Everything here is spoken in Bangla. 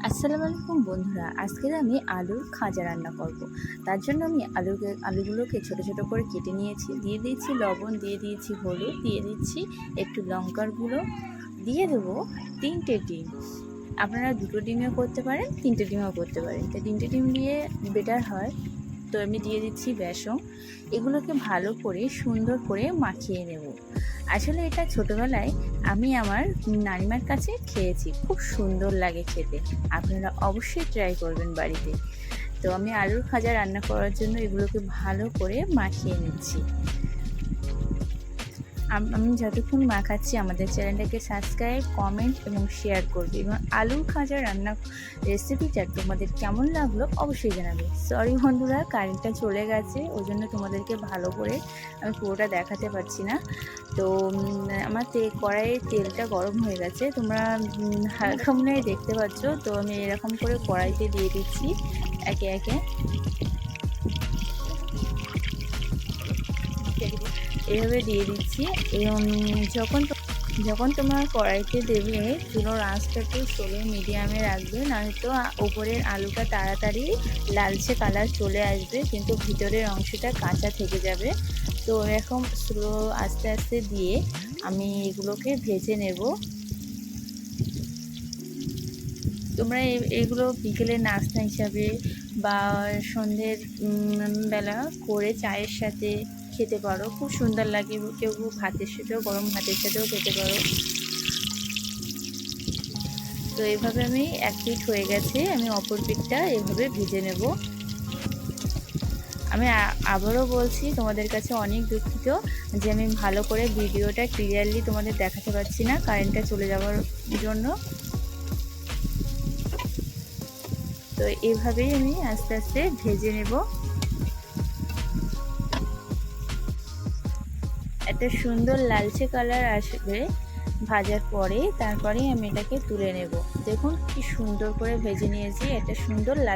আসসালামু আলাইকুম বন্ধুরা, আজকে আমি আলুর খাজা রান্না করব। তার জন্য আমি আলুগুলোকে ছোট ছোট করে কেটে নিয়েছি, দিয়ে দিয়েছি লবণ, দিয়ে দিয়েছি হলুদ, দিয়ে দিচ্ছি একটু লঙ্কার গুঁড়ো, দিয়ে দেবো 3টে ডিম। আপনারা 2টো ডিমেও করতে পারেন, 3টে ডিমেও করতে পারেন। তো 3টে ডিম দিয়ে বেটার হয়। তো আমি দিয়ে দিচ্ছি বেসন। এগুলোকে ভালো করে সুন্দর করে মাখিয়ে নেব। আসলে এটা ছোটোবেলায় আমি আমার নানিমার কাছে খেয়েছি, খুব সুন্দর লাগে খেতে। আপনারা অবশ্যই ট্রাই করবেন বাড়িতে। তো আমি আলুর খাজা রান্না করার জন্য এগুলোকে ভালো করে মাখিয়ে নিচ্ছি। আমি যতক্ষণ মাখাচ্ছি আমাদের চ্যানেলটাকে সাবস্ক্রাইব, কমেন্ট এবং শেয়ার করবে, এবং আলুর খাজা রান্না রেসিপিটা তোমাদের কেমন লাগলো অবশ্যই জানাবে। সরি বন্ধুরা, কারেন্টটা চলে গেছে, ওই জন্য তোমাদেরকে ভালো করে আমি পুরোটা দেখাতে পারছি না। তো আমার কড়াইয়ের তেলটা গরম হয়ে গেছে, তোমরা হালকা মনে হয় দেখতে পাচ্ছ। তো আমি এরকম করে কড়াইতে দিয়ে দিচ্ছি একে একে, এভাবে দিয়ে দিচ্ছি। এবং যখন তোমার কড়াইতে দেবে, চুলোর আঁচটা একটু স্লো মিডিয়ামে রাখবে, নয়তো ওপরের আলুটা তাড়াতাড়ি লালচে কালার চলে আসবে, কিন্তু ভিতরের অংশটা কাঁচা থেকে যাবে। তো এরকম স্লো আস্তে আস্তে দিয়ে আমি এগুলোকে ভেজে নেব। তোমরা এগুলো বিকেলের নাস্তা হিসাবে বা সন্ধ্যের বেলা করে চায়ের সাথে খেতে পারো, খুব সুন্দর লাগে। কেউ ভাতের সাথেও, গরম ভাতের সাথেও খেতে পারো। তো এইভাবে আমি এক পিঠ হয়ে গেছে, আমি অপর পিঠটা এভাবে ভেজে নেব। আমি আবারও বলছি, তোমাদের কাছে অনেক দুঃখিত যে আমি ভালো করে ভিডিওটা ক্লিয়ারলি তোমাদের দেখাতে পারছি না, কারেন্টটা চলে যাওয়ার জন্য। তো এভাবেই আমি আস্তে আস্তে ভেজে নেব। একটা সুন্দর লালচে কালার আসবে ভাজার পরে, তারপরে আমি এটাকে তুলে নেব। দেখুন কি সুন্দর করে ভেজে নিয়েছি, একটা সুন্দর লাল